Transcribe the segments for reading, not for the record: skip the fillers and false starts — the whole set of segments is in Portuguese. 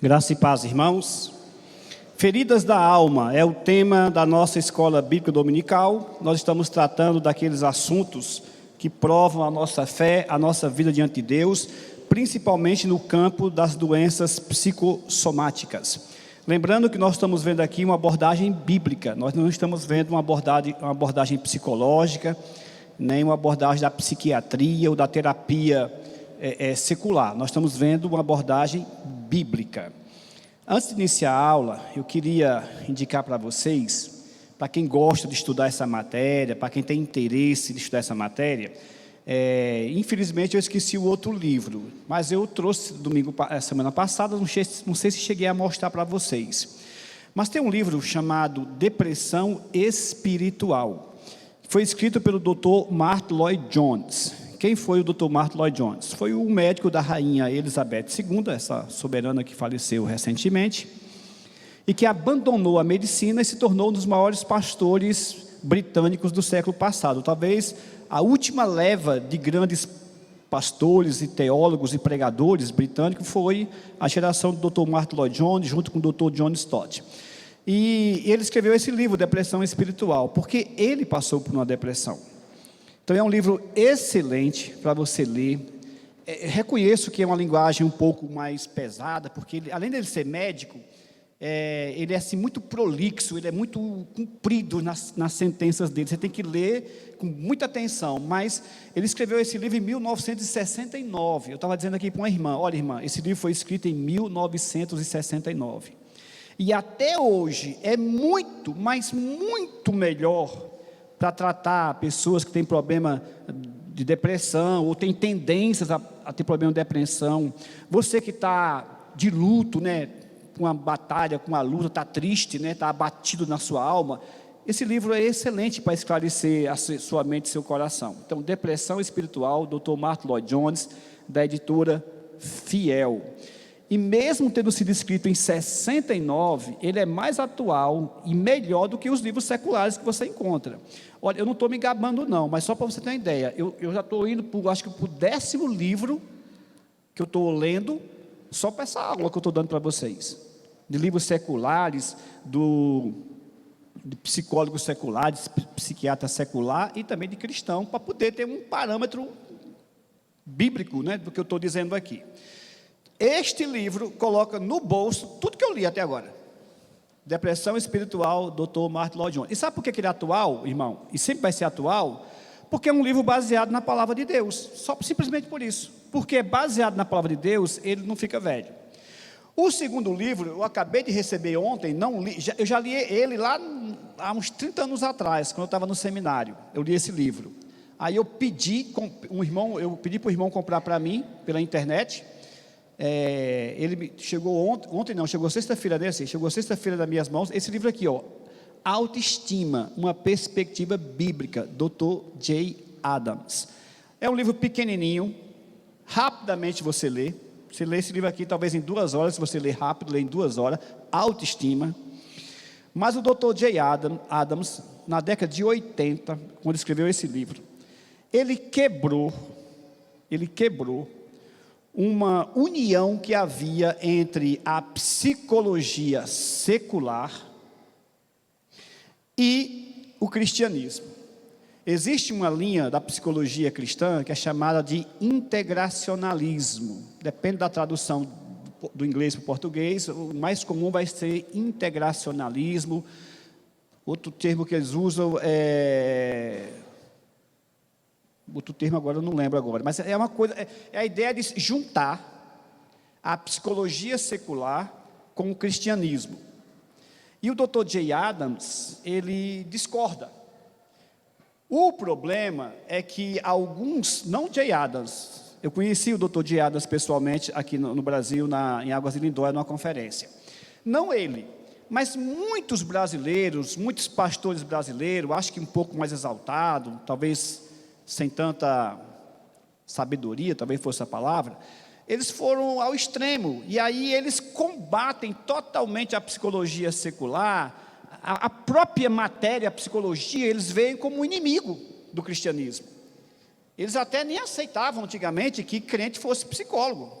Graça e paz, irmãos. Feridas da alma é o tema da nossa escola bíblica dominical. Nós estamos tratando daqueles assuntos que provam a nossa fé, a nossa vida diante de Deus, principalmente no campo das doenças psicossomáticas. Lembrando que nós estamos vendo aqui uma abordagem bíblica, nós não estamos vendo uma abordagem psicológica, nem uma abordagem da psiquiatria ou da terapia secular. Nós estamos vendo uma abordagem bíblica. Antes de iniciar a aula, eu queria indicar para vocês, para quem gosta de estudar essa matéria, para quem tem interesse de estudar essa matéria, infelizmente eu esqueci o outro livro, mas eu trouxe semana passada, não sei se cheguei a mostrar para vocês. Mas tem um livro chamado Depressão Espiritual, foi escrito pelo Dr. Martyn Lloyd-Jones. Quem foi o Dr. Martyn Lloyd-Jones? Foi o médico da rainha Elizabeth II, essa soberana que faleceu recentemente, e que abandonou a medicina e se tornou um dos maiores pastores britânicos do século passado. Talvez a última leva de grandes pastores e teólogos e pregadores britânicos foi a geração do Dr. Martyn Lloyd-Jones, junto com o Dr. John Stott. E ele escreveu esse livro, Depressão Espiritual, porque ele passou por uma depressão. Então é um livro excelente para você ler. Reconheço que é uma linguagem um pouco mais pesada, porque ele, além de ser médico, ele é assim, muito prolixo, ele é muito comprido nas sentenças dele. Você tem que ler com muita atenção, mas ele escreveu esse livro em 1969. Eu estava dizendo aqui para uma irmã, olha irmã, esse livro foi escrito em 1969. E até hoje é muito, mas muito melhor para tratar pessoas que têm problema de depressão ou têm tendências a ter problema de depressão. Você que está de luto, né, com uma batalha, com uma luta, está triste, né, está abatido na sua alma, esse livro é excelente para esclarecer a sua mente e seu coração. Então, Depressão Espiritual, Dr. Martyn Lloyd-Jones, da editora Fiel. E mesmo tendo sido escrito em 69, ele é mais atual e melhor do que os livros seculares que você encontra. Olha, eu não estou me gabando não, mas só para você ter uma ideia, eu já estou indo, acho que para o 10º livro que eu estou lendo, só para essa aula que eu estou dando para vocês, de livros seculares, de psicólogos seculares, psiquiatra secular e também de cristão, para poder ter um parâmetro bíblico, né, do que eu estou dizendo aqui. Este livro coloca no bolso tudo que eu li até agora. Depressão Espiritual, Dr. Martyn Lloyd-Jones. E sabe por que ele é atual, irmão? E sempre vai ser atual? Porque é um livro baseado na palavra de Deus. Simplesmente por isso. Porque é baseado na palavra de Deus, ele não fica velho. O segundo livro, eu acabei de receber ontem, eu já li ele lá há uns 30 anos atrás, quando eu estava no seminário. Eu li esse livro. Aí eu pedi para o irmão comprar para mim, pela internet. Ele chegou chegou sexta-feira chegou sexta-feira das minhas mãos, esse livro aqui, ó, Autoestima, uma perspectiva bíblica, Dr. J. Adams. É um livro pequenininho, rapidamente você lê esse livro aqui talvez em 2 horas, se você ler rápido, lê em 2 horas, Autoestima. Mas o Dr. J. Adams, na década de 80, quando escreveu esse livro, ele quebrou uma união que havia entre a psicologia secular e o cristianismo. Existe uma linha da psicologia cristã que é chamada de integracionalismo. Depende da tradução do inglês para o português, o mais comum vai ser integracionalismo. Outro termo que eles usam outro termo agora eu não lembro agora, mas é uma coisa, é a ideia de juntar a psicologia secular com o cristianismo. E o Dr. J. Adams, ele discorda. O problema é que alguns, não J. Adams, eu conheci o Dr. J. Adams pessoalmente aqui no Brasil, em Águas de Lindóia, numa conferência. Não ele, mas muitos brasileiros, muitos pastores brasileiros, acho que um pouco mais exaltado, talvez sem tanta sabedoria, talvez fosse a palavra, eles foram ao extremo, e aí eles combatem totalmente a psicologia secular, a própria matéria, a psicologia, eles veem como um inimigo do cristianismo. Eles até nem aceitavam antigamente que crente fosse psicólogo.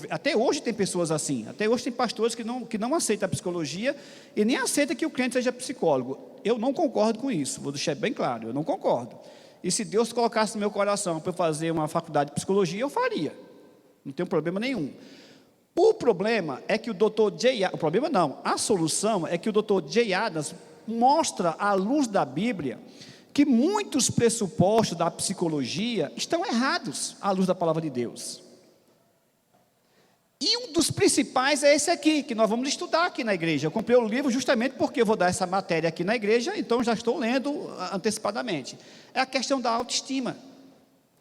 Até hoje tem pessoas assim, até hoje tem pastores que não aceitam a psicologia e nem aceitam que o crente seja psicólogo. Eu não concordo com isso, vou deixar bem claro, eu não concordo. E se Deus colocasse no meu coração para eu fazer uma faculdade de psicologia, eu faria, não tem problema nenhum. O problema é que a solução é que o Dr. J. Adams mostra à luz da Bíblia que muitos pressupostos da psicologia estão errados à luz da palavra de Deus. E um dos principais é esse aqui, que nós vamos estudar aqui na igreja. Eu comprei o livro justamente porque eu vou dar essa matéria aqui na igreja, então já estou lendo antecipadamente. É a questão da autoestima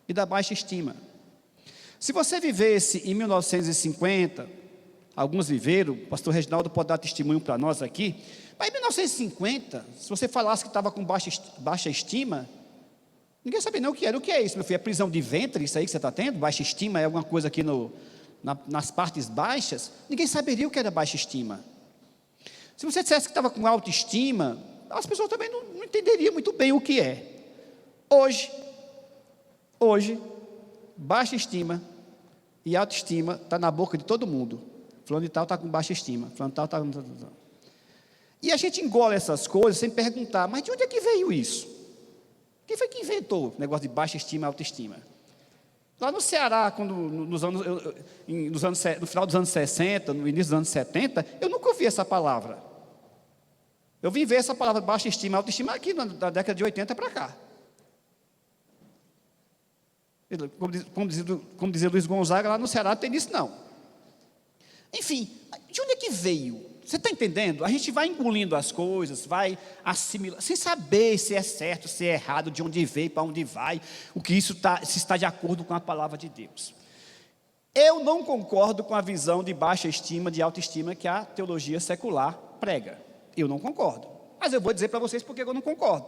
e da baixa estima. Se você vivesse em 1950, alguns viveram, o pastor Reginaldo pode dar testemunho para nós aqui, mas em 1950, se você falasse que estava com baixa estima, ninguém sabia nem o que era. O que é isso, meu filho? É prisão de ventre, isso aí que você está tendo? Baixa estima é alguma coisa aqui nas partes baixas? Ninguém saberia o que era baixa estima. Se você dissesse que estava com autoestima, as pessoas também não entenderiam muito bem o que é. Hoje, baixa estima e autoestima está na boca de todo mundo. Fulano de tal está com baixa estima, fulano de tal está... E a gente engole essas coisas sem perguntar, mas de onde é que veio isso? Quem foi que inventou o negócio de baixa estima e autoestima? Lá no Ceará, no final dos anos 60, no início dos anos 70, eu nunca ouvi essa palavra. Eu vim ver essa palavra baixa estima e autoestima aqui da década de 80 para cá. Como dizia Luiz Gonzaga, lá no Ceará não tem isso não. Enfim, de onde é que veio? Você está entendendo? A gente vai engolindo as coisas, vai assimilando, sem saber se é certo, se é errado, de onde veio, para onde vai, se está de acordo com a palavra de Deus. Eu não concordo com a visão de baixa estima, de autoestima que a teologia secular prega. Eu não concordo. Mas eu vou dizer para vocês porque eu não concordo.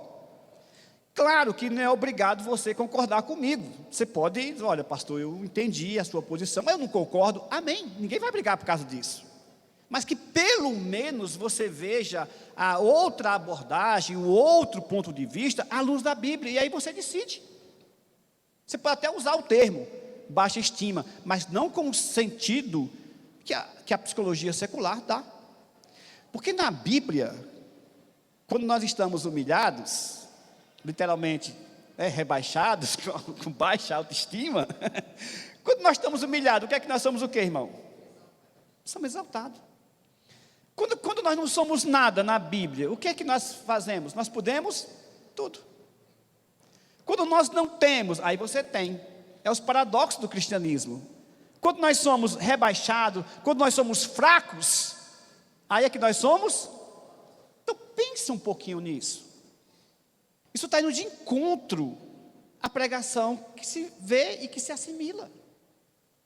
Claro que não é obrigado você concordar comigo. Você pode dizer, olha, pastor, eu entendi a sua posição, mas eu não concordo. Amém. Ninguém vai brigar por causa disso. Mas que pelo menos você veja a outra abordagem, o outro ponto de vista, à luz da Bíblia, e aí você decide. Você pode até usar o termo baixa estima, mas não com o sentido que a psicologia secular dá. Porque na Bíblia, quando nós estamos humilhados, literalmente rebaixados, com baixa autoestima, quando nós estamos humilhados, o que é que nós somos o quê, irmão? Somos exaltados. Quando nós não somos nada na Bíblia, o que é que nós fazemos? Nós podemos tudo. Quando nós não temos, aí você tem. É os paradoxos do cristianismo. Quando nós somos rebaixados, quando nós somos fracos, aí é que nós somos. Então pense um pouquinho nisso. Isso está indo de encontro à pregação que se vê e que se assimila.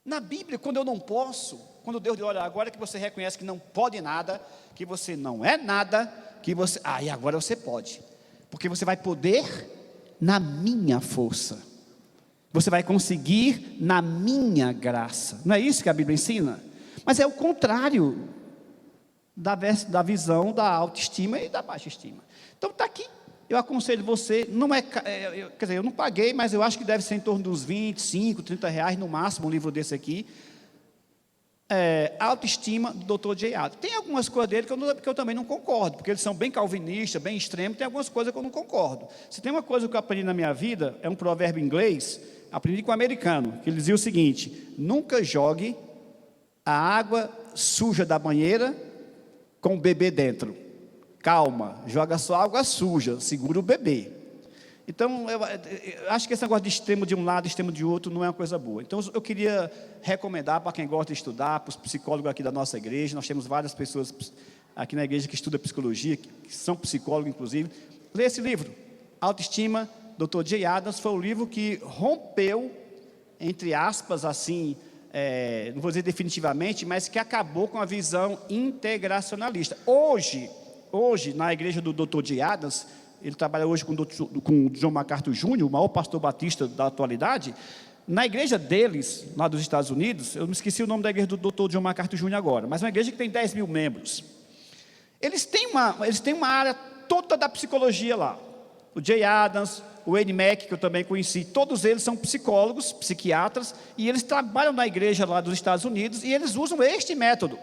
Na Bíblia, quando eu não posso, quando Deus diz, olha, agora que você reconhece que não pode nada, que você não é nada, e agora você pode, porque você vai poder na minha força, você vai conseguir na minha graça. Não é isso que a Bíblia ensina? Mas é o contrário da visão da autoestima e da baixa estima. Então está aqui. Eu aconselho você, quer dizer, eu não paguei, mas eu acho que deve ser em torno dos 25, 30 reais no máximo, um livro desse aqui. Autoestima do Dr. J. Adams. Tem algumas coisas dele que eu também não concordo, porque eles são bem calvinistas, bem extremos, tem algumas coisas que eu não concordo. Se tem uma coisa que eu aprendi na minha vida, é um provérbio inglês, aprendi com um americano, que ele dizia o seguinte: nunca jogue a água suja da banheira com o bebê dentro. Calma, joga só água suja, segura o bebê. Então, eu acho que esse negócio de extremo de um lado, extremo de outro, não é uma coisa boa. Então, eu queria recomendar para quem gosta de estudar, para os psicólogos aqui da nossa igreja, nós temos várias pessoas aqui na igreja que estudam psicologia, que são psicólogos, inclusive. Lê esse livro, Autoestima, Dr. J. Adams, foi o livro que rompeu, entre aspas, assim, não vou dizer definitivamente, mas que acabou com a visão integracionalista. Hoje, na igreja do Dr. J. Adams, ele trabalha hoje com o John MacArthur Jr., o maior pastor batista da atualidade. Na igreja deles, lá dos Estados Unidos, eu me esqueci o nome da igreja do Dr. John MacArthur Jr. agora, mas é uma igreja que tem 10 mil membros. Eles têm uma área toda da psicologia lá. o Jay Adams, o Wayne Mack, que eu também conheci, todos eles são psicólogos, psiquiatras, e eles trabalham na igreja lá dos Estados Unidos, e eles usam este método.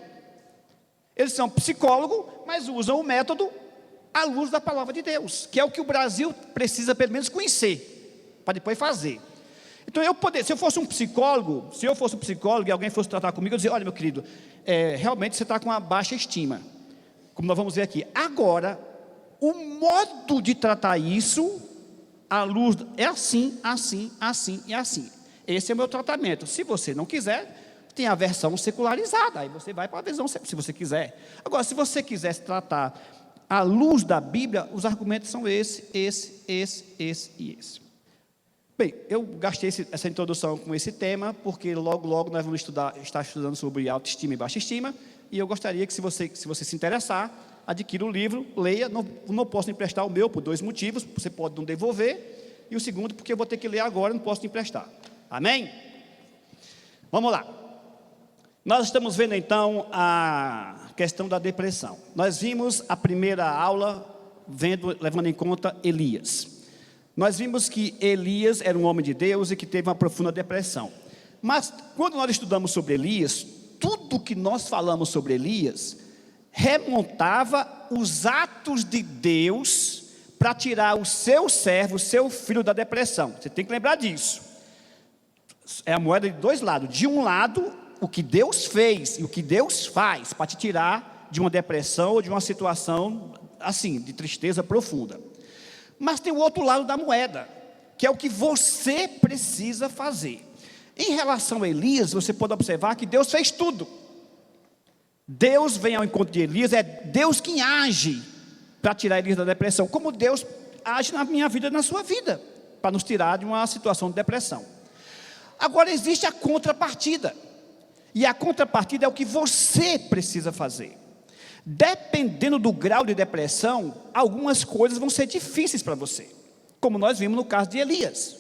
Eles são psicólogos, mas usam o método à luz da palavra de Deus, que é o que o Brasil precisa pelo menos conhecer, para depois fazer. Então, se eu fosse um psicólogo e alguém fosse tratar comigo, eu dizia: olha, meu querido, realmente você está com uma baixa estima, como nós vamos ver aqui. Agora, o modo de tratar isso, à luz, é assim, assim, assim e assim. Esse é o meu tratamento. Se você não quiser, tem a versão secularizada, aí você vai para a versão, se você quiser. Agora, se você quiser se tratar à luz da Bíblia, os argumentos são esse e esse. Bem, eu gastei essa introdução com esse tema, porque logo nós vamos estar estudando sobre autoestima e baixa estima, e eu gostaria que, se você se interessar, adquira o livro, leia. Não posso emprestar o meu por 2 motivos: você pode não devolver, e o segundo, porque eu vou ter que ler agora, não posso te emprestar. Amém? Vamos lá. Nós estamos vendo então a questão da depressão. Nós vimos a primeira aula levando em conta Elias. Nós vimos que Elias era um homem de Deus e que teve uma profunda depressão. Mas quando nós estudamos sobre Elias, tudo que nós falamos sobre Elias remontava os atos de Deus para tirar o seu servo, o seu filho, da depressão. Você tem que lembrar disso. É a moeda de 2 lados. De um lado, o que Deus fez e o que Deus faz para te tirar de uma depressão ou de uma situação assim, de tristeza profunda. Mas tem o outro lado da moeda, que é o que você precisa fazer. Em relação a Elias, você pode observar que Deus fez tudo. Deus vem ao encontro de Elias, é Deus quem age para tirar Elias da depressão, como Deus age na minha vida e na sua vida, para nos tirar de uma situação de depressão. Agora existe a contrapartida, e a contrapartida é o que você precisa fazer. Dependendo do grau de depressão, algumas coisas vão ser difíceis para você, como nós vimos no caso de Elias.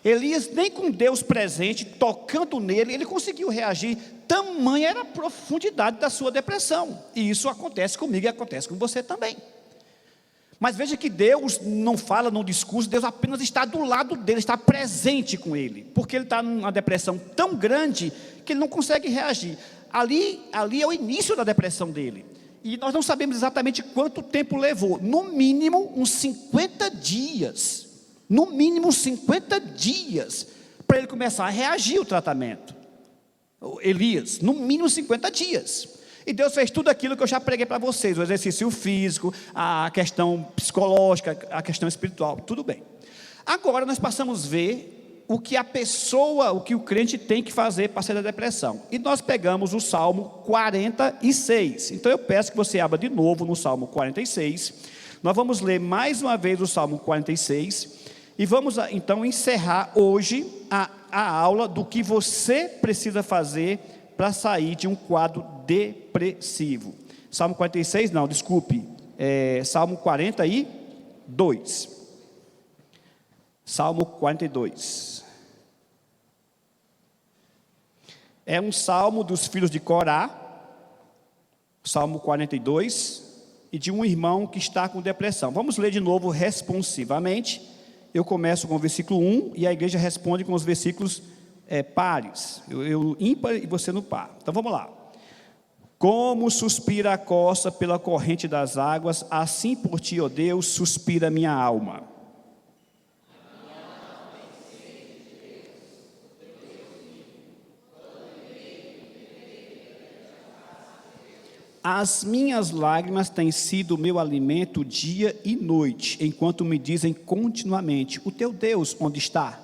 Elias, nem com Deus presente, tocando nele, ele conseguiu reagir. Tamanha era a profundidade da sua depressão, e isso acontece comigo e acontece com você também. Mas veja que Deus não fala no discurso, Deus apenas está do lado dele, está presente com ele, porque ele está numa depressão tão grande que ele não consegue reagir. Ali é o início da depressão dele. E nós não sabemos exatamente quanto tempo levou. No mínimo uns 50 dias. No mínimo 50 dias para ele começar a reagir ao tratamento. Elias, no mínimo 50 dias. E Deus fez tudo aquilo que eu já preguei para vocês: o exercício físico, a questão psicológica, a questão espiritual, tudo bem. Agora nós passamos a ver o que o crente tem que fazer para sair da depressão. E nós pegamos o Salmo 46. Então eu peço que você abra de novo no Salmo 46. Nós vamos ler mais uma vez o Salmo 46. E vamos então encerrar hoje a aula do que você precisa fazer para sair de um quadro depressivo. Salmo 46, não, desculpe. Salmo 42. Salmo 42. É um salmo dos filhos de Corá, Salmo 42, e de um irmão que está com depressão. Vamos ler de novo responsivamente. Eu começo com o versículo 1 e a igreja responde com os versículos pares. Eu ímpar e você no par. Então vamos lá. Como suspira a costa pela corrente das águas, assim por ti, ó Deus, suspira minha alma. As minhas lágrimas têm sido o meu alimento dia e noite, enquanto me dizem continuamente: o teu Deus onde está?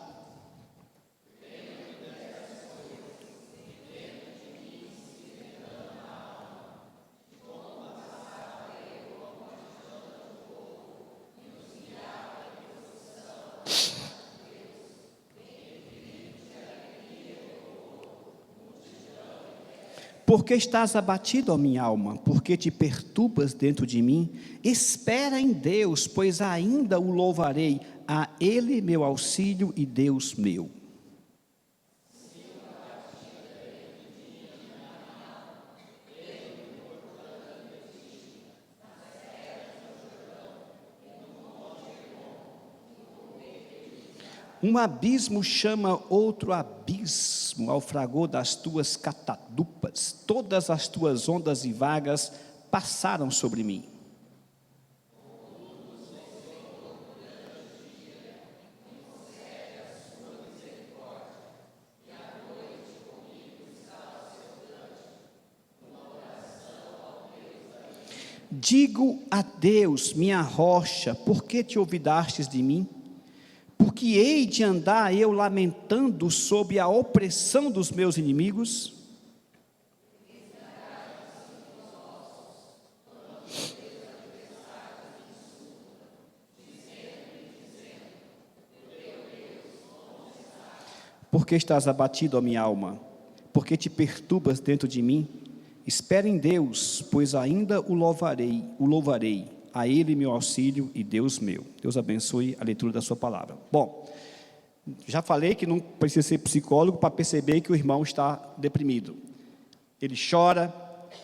Porque estás abatido, ó minha alma? Porque te perturbas dentro de mim? Espera em Deus, pois ainda o louvarei, a Ele meu auxílio e Deus meu. Um abismo chama outro abismo ao fragor das tuas catadupas. Todas as tuas ondas e vagas passaram sobre mim. Digo a Deus, minha rocha, por que te olvidastes de mim? Porque hei de andar eu lamentando sob a opressão dos meus inimigos? Por que estás abatido, ó minha alma? Por que te perturbas dentro de mim? Espera em Deus, pois ainda o louvarei, a Ele meu auxílio e Deus meu. Deus abençoe a leitura da sua palavra. Bom, já falei que não precisa ser psicólogo para perceber que o irmão está deprimido. Ele chora,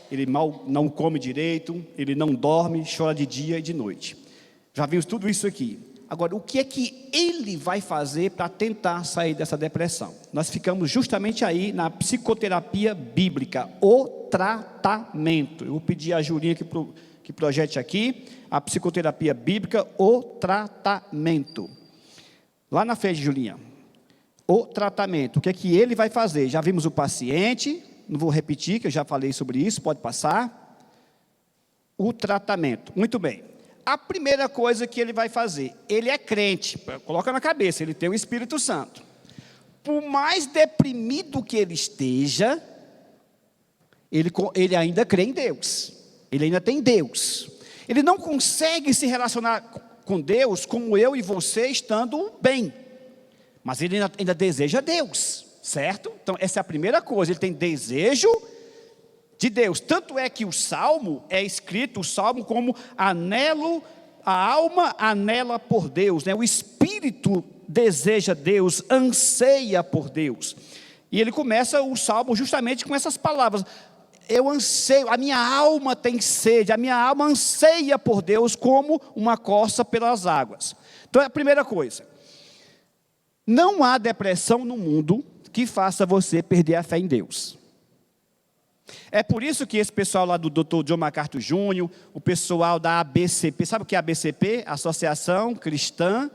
ele mal não come direito, ele não dorme, chora de dia e de noite. Já vimos tudo isso aqui. Agora, o que é que ele vai fazer para tentar sair dessa depressão? Nós ficamos justamente aí na psicoterapia bíblica, o tratamento. Eu vou pedir a Julinha que projete aqui, a psicoterapia bíblica, o tratamento. Lá na frente, Julinha. O tratamento. O que é que ele vai fazer? Já vimos o paciente, não vou repetir, que eu já falei sobre isso, pode passar. O tratamento. Muito bem. A primeira coisa que ele vai fazer, ele é crente, coloca na cabeça, ele tem o Espírito Santo. Por mais deprimido que ele esteja, ele ainda crê em Deus, ele ainda tem Deus. Ele não consegue se relacionar com Deus como eu e você estando bem, mas ele ainda deseja Deus, certo? Então essa é a primeira coisa, ele tem desejo de Deus. Tanto é que o Salmo é escrito, o Salmo como anelo, a alma anela por Deus, né? O Espírito deseja Deus, anseia por Deus. E ele começa o Salmo justamente com essas palavras: eu anseio, a minha alma tem sede, a minha alma anseia por Deus como uma corça pelas águas. Então é a primeira coisa. Não há depressão no mundo que faça você perder a fé em Deus. É por isso que esse pessoal lá do Dr. John MacArthur Jr., o pessoal da ABCP, sabe o que é a ABCP? Associação Cristã,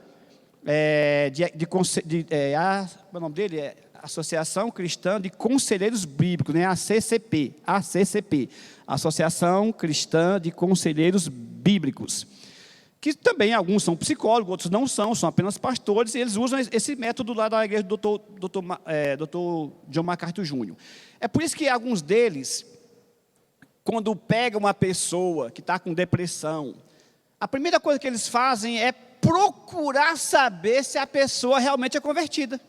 o nome dele é Associação Cristã de Conselheiros Bíblicos, né? ACCP, Associação Cristã de Conselheiros Bíblicos, que também alguns são psicólogos, outros não são apenas pastores, e eles usam esse método lá da igreja do Dr. John MacArthur Jr. É por isso que alguns deles, quando pegam uma pessoa que está com depressão, a primeira coisa que eles fazem é procurar saber se a pessoa realmente é convertida.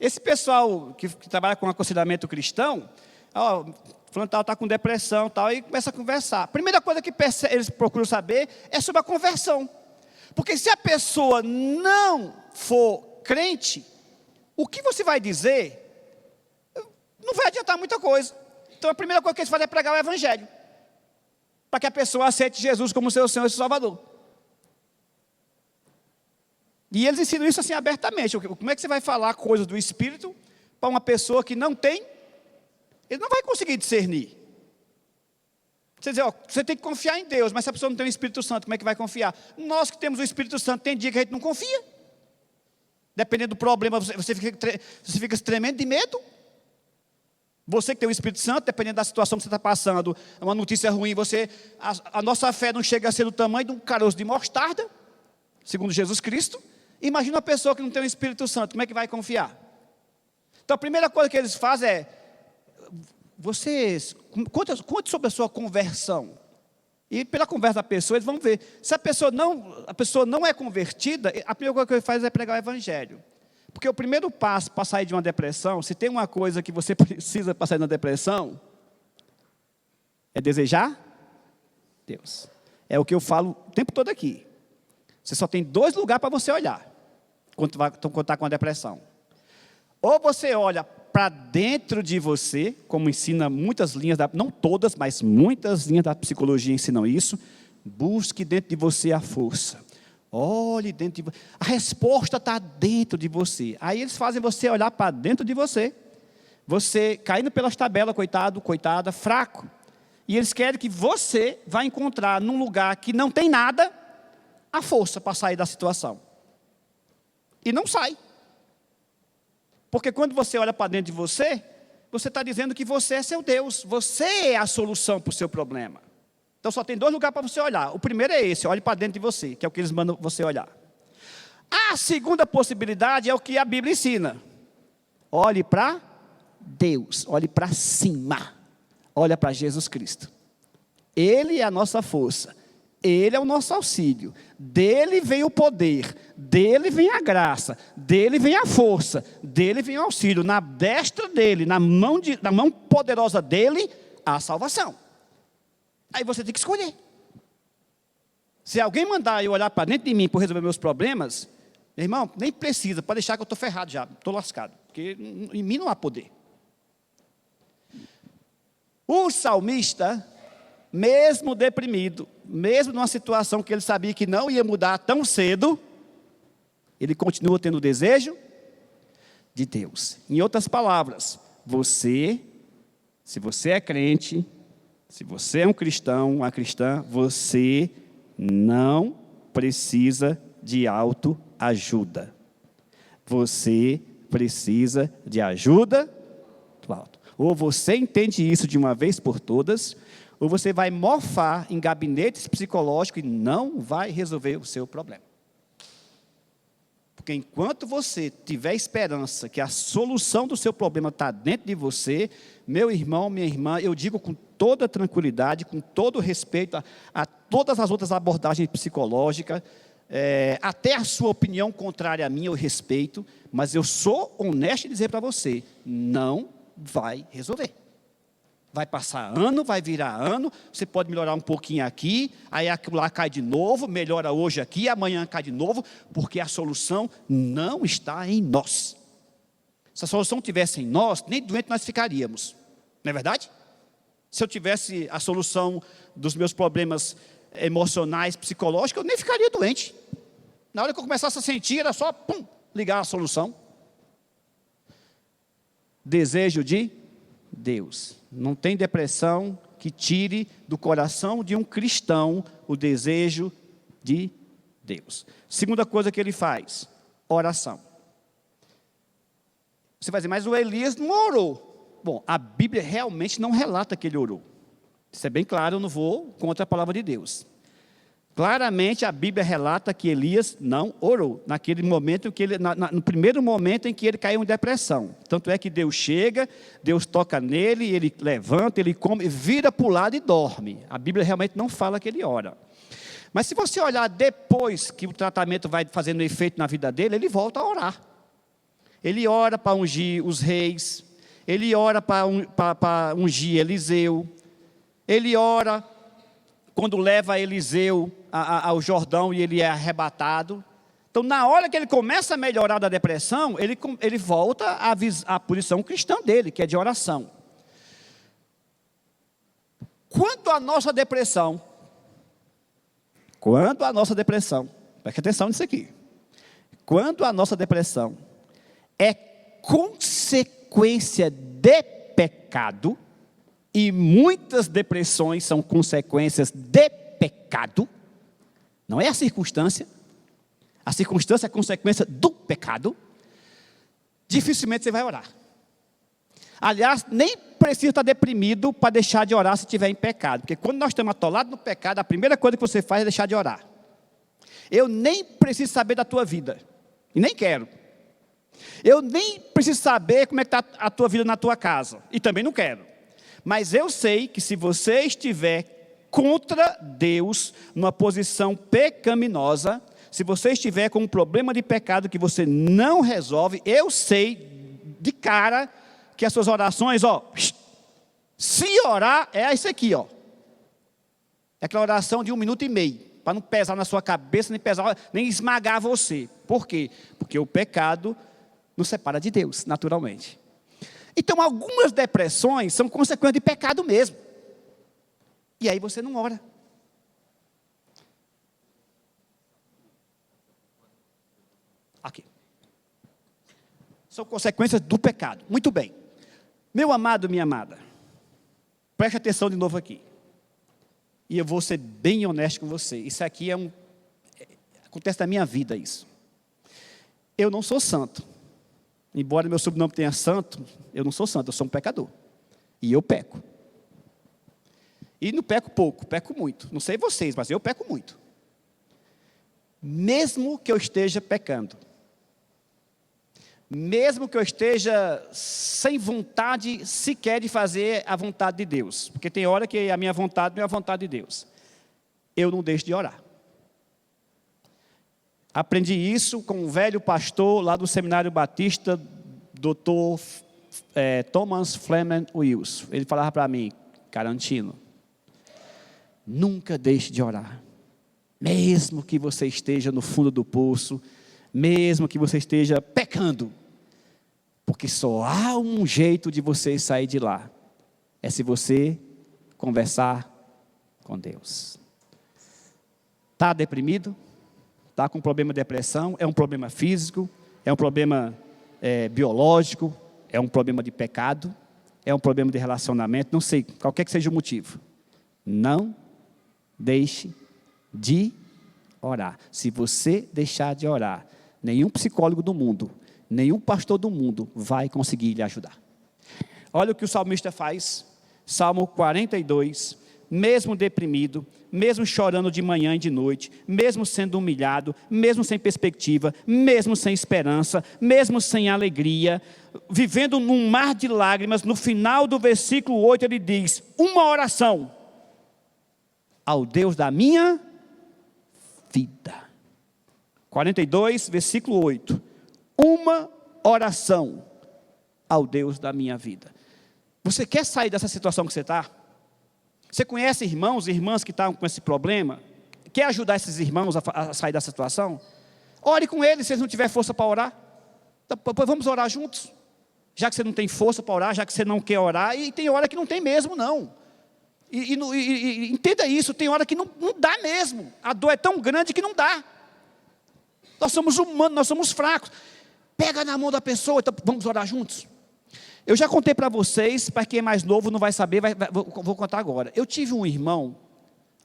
Esse pessoal que trabalha com aconselhamento cristão, fulano tal está com depressão, tal, e começa a conversar. A primeira coisa que eles procuram saber é sobre a conversão. Porque se a pessoa não for crente, o que você vai dizer não vai adiantar muita coisa. Então a primeira coisa que eles fazem é pregar o evangelho, para que a pessoa aceite Jesus como seu Senhor e Salvador. E eles ensinam isso assim abertamente. Como é que você vai falar coisas do Espírito para uma pessoa que não tem? Ele não vai conseguir discernir. Você diz, você tem que confiar em Deus, mas se a pessoa não tem o Espírito Santo, como é que vai confiar? Nós que temos o Espírito Santo, tem dia que a gente não confia. Dependendo do problema, você fica tremendo de medo. Você que tem o Espírito Santo, dependendo da situação que você está passando, é uma notícia ruim, a nossa fé não chega a ser do tamanho de um caroço de mostarda, segundo Jesus Cristo. Imagina uma pessoa que não tem o Espírito Santo, como é que vai confiar? Então a primeira coisa que eles fazem é, conte sobre a sua conversão. E pela conversa da pessoa, eles vão ver. Se a pessoa não é convertida, a primeira coisa que ele faz é pregar o evangelho. Porque o primeiro passo para sair de uma depressão, se tem uma coisa que você precisa para sair de uma depressão, é desejar Deus. É o que eu falo o tempo todo aqui. Você só tem 2 lugares para você olhar, quando está com a depressão. Ou você olha para dentro de você, como ensina muitas linhas, não todas, mas muitas linhas da psicologia ensinam isso. Busque dentro de você a força. Olhe dentro de você. A resposta está dentro de você. Aí eles fazem você olhar para dentro de você. Você caindo pelas tabelas, coitado, coitada, fraco. E eles querem que você vá encontrar num lugar que não tem nada, a força para sair da situação. E não sai. Porque quando você olha para dentro de você, você está dizendo que você é seu Deus. Você é a solução para o seu problema. Então só tem 2 lugares para você olhar. O primeiro é esse, olhe para dentro de você, que é o que eles mandam você olhar. A segunda possibilidade é o que a Bíblia ensina. Olhe para Deus, olhe para cima. Olha para Jesus Cristo. Ele é a nossa força. Ele é o nosso auxílio. Dele vem o poder. Dele vem a graça. Dele vem a força. Dele vem o auxílio. Na destra dele, na mão poderosa dele, há a salvação. Aí você tem que escolher. Se alguém mandar eu olhar para dentro de mim para resolver meus problemas, meu irmão, nem precisa, pode deixar que eu estou ferrado já, estou lascado. Porque em mim não há poder. O salmista, mesmo deprimido, mesmo numa situação que ele sabia que não ia mudar tão cedo, ele continua tendo o desejo de Deus. Em outras palavras, se você é crente, se você é um cristão, uma cristã, você não precisa de autoajuda. Você precisa de ajuda do alto. Ou você entende isso de uma vez por todas, ou você vai mofar em gabinetes psicológicos e não vai resolver o seu problema. Porque enquanto você tiver esperança que a solução do seu problema está dentro de você, meu irmão, minha irmã, eu digo com toda tranquilidade, com todo respeito a todas as outras abordagens psicológicas, até a sua opinião contrária à minha eu respeito, mas eu sou honesto em dizer para você, não vai resolver. Vai passar ano, vai virar ano, você pode melhorar um pouquinho aqui, aí aquilo lá cai de novo, melhora hoje aqui, amanhã cai de novo, porque a solução não está em nós. Se a solução estivesse em nós, nem doente nós ficaríamos, não é verdade? Se eu tivesse a solução dos meus problemas emocionais, psicológicos, eu nem ficaria doente. Na hora que eu começasse a sentir, era só, ligar a solução. Desejo de Deus. Não tem depressão que tire do coração de um cristão o desejo de Deus. Segunda coisa que ele faz, oração. Você vai dizer, mas o Elias não orou. Bom, a Bíblia realmente não relata que ele orou. Isso é bem claro, eu não vou contra a palavra de Deus. Claramente a Bíblia relata que Elias não orou, naquele momento em que no primeiro momento em que ele caiu em depressão. Tanto é que Deus chega, Deus toca nele, ele levanta, ele come, vira para o lado e dorme. A Bíblia realmente não fala que ele ora. Mas se você olhar depois que o tratamento vai fazendo efeito na vida dele, ele volta a orar. Ele ora para ungir os reis, ele ora para ungir Eliseu, ele ora quando leva Eliseu ao Jordão e ele é arrebatado. Então, na hora que ele começa a melhorar da depressão, ele volta à posição cristã dele, que é de oração. Quanto à nossa depressão, preste atenção nisso aqui. Quando a nossa depressão é consequência de pecado, e muitas depressões são consequências de pecado, não é a circunstância é consequência do pecado, dificilmente você vai orar. Aliás, nem precisa estar deprimido para deixar de orar se estiver em pecado, porque quando nós estamos atolados no pecado, a primeira coisa que você faz é deixar de orar. Eu nem preciso saber da tua vida, e nem quero. Eu nem preciso saber como é que está a tua vida na tua casa, e também não quero. Mas eu sei que se você estiver contra Deus, numa posição pecaminosa, se você estiver com um problema de pecado que você não resolve, eu sei de cara que as suas orações, se orar, é isso aqui, é aquela oração de 1 minuto e meio, para não pesar na sua cabeça, nem esmagar você. Por quê? Porque o pecado nos separa de Deus, naturalmente. Então, algumas depressões são consequência de pecado mesmo. E aí você não ora. Aqui. São consequências do pecado. Muito bem. Meu amado, minha amada, preste atenção de novo aqui. E eu vou ser bem honesto com você. Isso aqui acontece na minha vida isso. Eu não sou santo. Embora meu sobrenome tenha santo, eu não sou santo, eu sou um pecador. E eu peco. E não peco pouco, peco muito. Não sei vocês, mas eu peco muito. Mesmo que eu esteja pecando, mesmo que eu esteja sem vontade sequer de fazer a vontade de Deus, porque tem hora que a minha vontade não é a vontade de Deus, eu não deixo de orar. Aprendi isso com um velho pastor lá do Seminário Batista, Dr. Thomas Fleming Wills. Ele falava para mim, Carantino, nunca deixe de orar, mesmo que você esteja no fundo do poço, mesmo que você esteja pecando, porque só há um jeito de você sair de lá, é se você conversar com Deus. Está deprimido? Está com problema de depressão? É um problema físico? É um problema biológico? É um problema de pecado? É um problema de relacionamento? Não sei, qualquer que seja o motivo. Não deixe de orar. Se você deixar de orar, nenhum psicólogo do mundo, nenhum pastor do mundo vai conseguir lhe ajudar. Olha o que o salmista faz, Salmo 42, mesmo deprimido, mesmo chorando de manhã e de noite, mesmo sendo humilhado, mesmo sem perspectiva, mesmo sem esperança, mesmo sem alegria, vivendo num mar de lágrimas, no final do versículo 8 ele diz, uma oração ao Deus da minha vida. 42, versículo 8. Uma oração ao Deus da minha vida. Você quer sair dessa situação que você está? Você conhece irmãos e irmãs que estão com esse problema? Quer ajudar esses irmãos a sair dessa situação? Ore com eles, se eles não tiverem força para orar. Então, vamos orar juntos. Já que você não tem força para orar, já que você não quer orar, e tem hora que não tem mesmo, não. Entenda isso, tem hora que não dá mesmo. A dor é tão grande que não dá. Nós somos humanos, nós somos fracos. Pega na mão da pessoa, então vamos orar juntos. Eu já contei para vocês, para quem é mais novo não vai saber, vou contar agora. Eu tive um irmão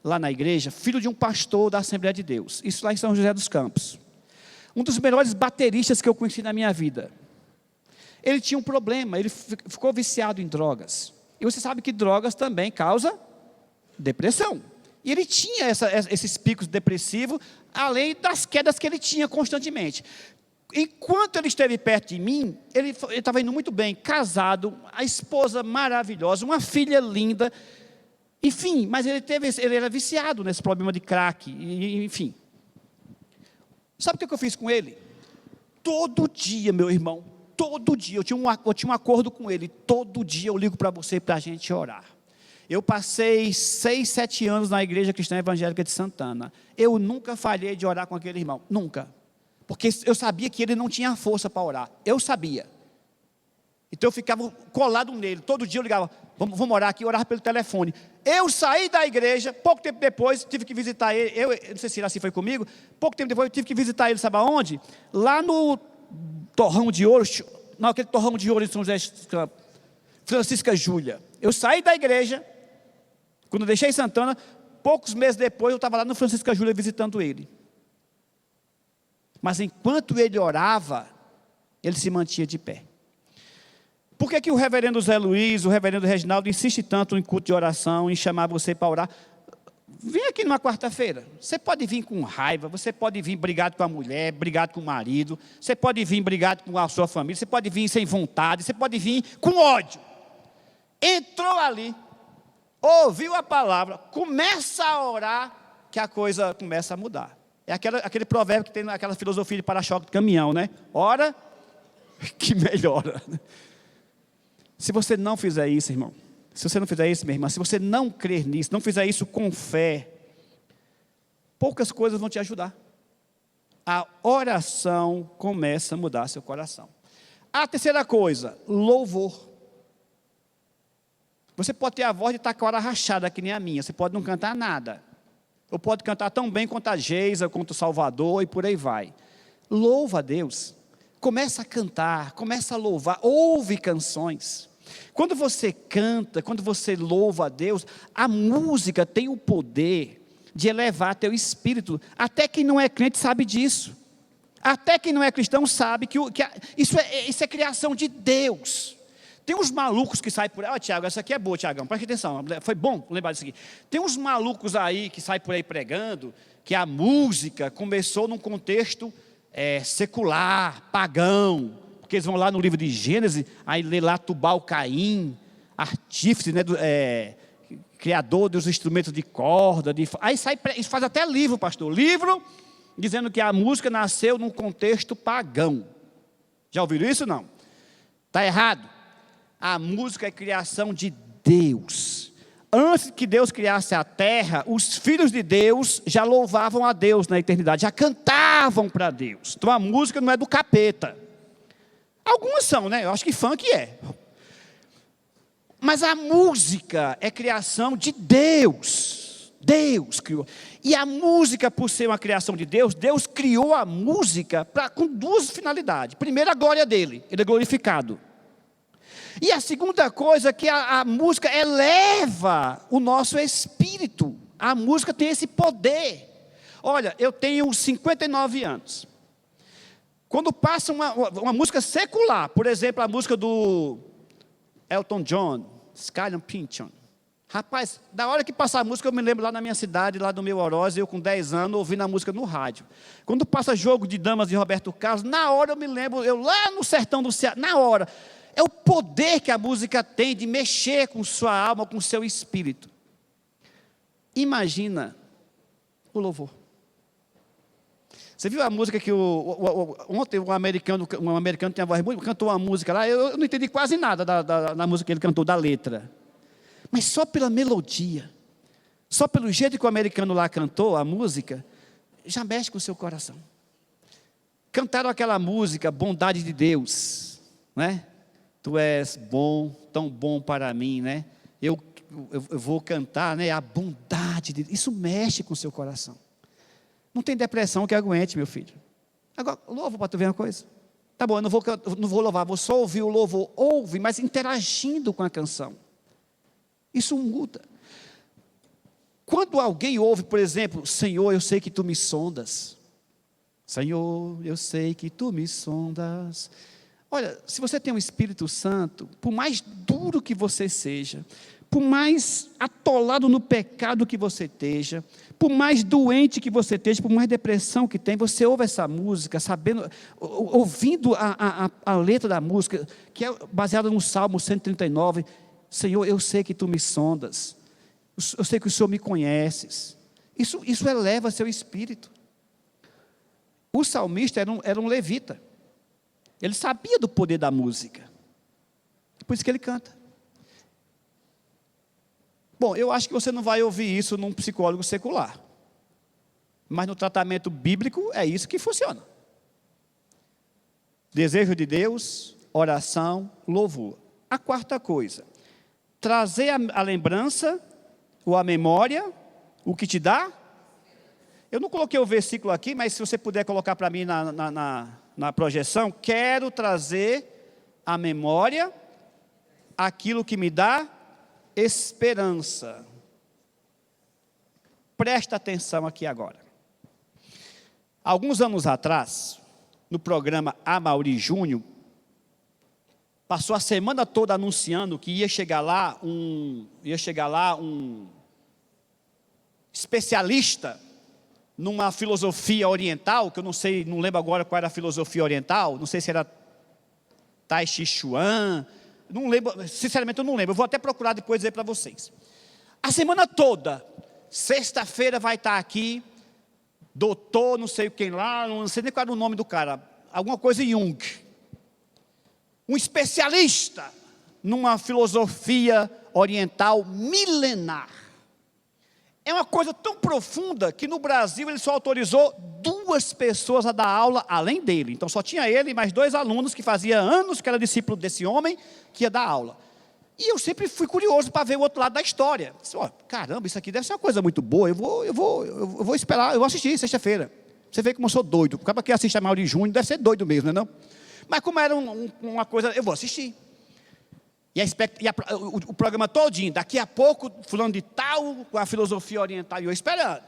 lá na igreja, filho de um pastor da Assembleia de Deus, isso lá em São José dos Campos. Um dos melhores bateristas que eu conheci na minha vida. Ele tinha um problema, ele ficou viciado em drogas. E você sabe que drogas também causam depressão. E ele tinha esses picos depressivos, além das quedas que ele tinha constantemente. Enquanto ele esteve perto de mim, ele estava indo muito bem, casado, a esposa maravilhosa, uma filha linda, enfim, mas ele era viciado nesse problema de crack, enfim. Sabe o que eu fiz com ele? Todo dia, meu irmão, todo dia, eu tinha um acordo com ele, todo dia eu ligo para você para a gente orar. Eu passei 6, 7 anos na Igreja Cristã Evangélica de Santana, eu nunca falhei de orar com aquele irmão, nunca. Porque eu sabia que ele não tinha força para orar. Eu sabia. Então eu ficava colado nele. Todo dia eu ligava, vamos orar aqui, orava pelo telefone. Eu saí da igreja, pouco tempo depois, tive que visitar ele. Eu não sei se assim foi comigo. Pouco tempo depois eu tive que visitar ele, sabe aonde? Lá no Torrão de Ouro, não, aquele Torrão de Ouro em São José dos Campos, Francisca Júlia. Eu saí da igreja, quando eu deixei Santana, poucos meses depois eu estava lá no Francisca Júlia visitando ele. Mas enquanto ele orava, ele se mantinha de pé. Por que o reverendo Zé Luiz, o reverendo Reginaldo insiste tanto em culto de oração, em chamar você para orar? Vem aqui numa quarta-feira. Você pode vir com raiva, você pode vir brigado com a mulher, brigado com o marido, você pode vir brigado com a sua família, você pode vir sem vontade, você pode vir com ódio. Entrou ali, ouviu a palavra, começa a orar, que a coisa começa a mudar. É aquele provérbio que tem naquela filosofia de para-choque de caminhão, né? Ora, que melhora. Se você não fizer isso, irmão, se você não fizer isso, minha irmã, se você não crer nisso, não fizer isso com fé, poucas coisas vão te ajudar. A oração começa a mudar seu coração. A terceira coisa, louvor. Você pode ter a voz de estar com a hora rachada, que nem a minha, você pode não cantar nada. Ou pode cantar tão bem quanto a Geisa, quanto o Salvador e por aí vai. Louva a Deus. Começa a cantar, começa a louvar, ouve canções. Quando você canta, quando você louva a Deus, a música tem o poder de elevar teu espírito. Até quem não é crente sabe disso. Até quem não é cristão sabe que isso é criação de Deus. Tem uns malucos que saem por aí. Tiago, essa aqui é boa, Tiagão, preste atenção. Foi bom lembrar disso aqui. Tem uns malucos aí que saem por aí pregando que a música começou num contexto secular, pagão. Porque eles vão lá no livro de Gênesis, aí lê lá Tubal-Caim, artífice, né, criador dos instrumentos de corda. Aí isso faz até livro, pastor. Livro dizendo que a música nasceu num contexto pagão. Já ouviram isso? Não. Está errado. A música é criação de Deus. Antes que Deus criasse a terra, os filhos de Deus já louvavam a Deus na eternidade, já cantavam para Deus. Então a música não é do capeta. Algumas são, né? Eu acho que funk é. Mas a música é criação de Deus. Deus criou. E a música, por ser uma criação de Deus, Deus criou a música com duas finalidades. Primeiro, a glória dele, ele é glorificado. E a segunda coisa é que a música eleva o nosso espírito. A música tem esse poder. Olha, eu tenho 59 anos. Quando passa uma música secular, por exemplo, a música do Elton John, Skyline Pinchon. Rapaz, da hora que passa a música, eu me lembro lá na minha cidade, lá do meu Orose, eu com 10 anos, ouvindo a música no rádio. Quando passa Jogo de Damas de Roberto Carlos, na hora eu me lembro, eu lá no sertão do Ceará, na hora. É o poder que a música tem de mexer com sua alma, com seu espírito. Imagina o louvor. Você viu a música que ontem um americano tem a voz muito, cantou uma música lá, eu não entendi quase nada da música que ele cantou, da letra. Mas só pela melodia, só pelo jeito que o americano lá cantou a música, já mexe com o seu coração. Cantaram aquela música, Bondade de Deus, né? Tu és bom, tão bom para mim, né? Eu vou cantar, né? A bondade de Deus. Isso mexe com o seu coração. Não tem depressão que aguente, meu filho. Agora, louva para tu ver uma coisa. Tá bom, eu não vou louvar, vou só ouvir o louvor. Ouve, mas interagindo com a canção. Isso muda. Quando alguém ouve, por exemplo, Senhor, eu sei que tu me sondas. Senhor, eu sei que tu me sondas. Olha, se você tem um Espírito Santo, por mais duro que você seja, por mais atolado no pecado que você esteja, por mais doente que você esteja, por mais depressão que tem, você ouve essa música, ouvindo a letra da música, que é baseada no Salmo 139, Senhor, eu sei que tu me sondas, eu sei que o Senhor me conheces, isso eleva seu espírito. O salmista era um levita, ele sabia do poder da música, por isso que ele canta. Bom, eu acho que você não vai ouvir isso num psicólogo secular, mas no tratamento bíblico é isso que funciona. Desejo de Deus, oração, louvor. A quarta coisa, trazer a lembrança ou a memória, o que te dá. Eu não coloquei o versículo aqui, mas se você puder colocar para mim na projeção, quero trazer a memória aquilo que me dá esperança. Presta atenção aqui agora. Alguns anos atrás, no programa Amaury Júnior, passou a semana toda anunciando que ia chegar lá um especialista numa filosofia oriental, que eu não lembro agora qual era a filosofia oriental, não sei se era Tai Chi Chuan, não lembro, sinceramente eu não lembro, eu vou até procurar depois dizer para vocês. A semana toda, sexta-feira vai estar aqui, doutor não sei quem lá, não sei nem qual era o nome do cara, alguma coisa Jung, um especialista numa filosofia oriental milenar. É uma coisa tão profunda que no Brasil ele só autorizou 2 pessoas a dar aula além dele. Então só tinha ele e mais 2 alunos que fazia anos que era discípulo desse homem que ia dar aula. E eu sempre fui curioso para ver o outro lado da história. Disse, caramba, isso aqui deve ser uma coisa muito boa. Eu vou esperar, eu vou assistir sexta-feira. Você vê como eu sou doido. O cara que assiste a Mauri Júnior deve ser doido mesmo, não é não? Mas como era uma coisa, eu vou assistir. O programa todinho, daqui a pouco, fulano de tal, com a filosofia oriental, e eu esperando.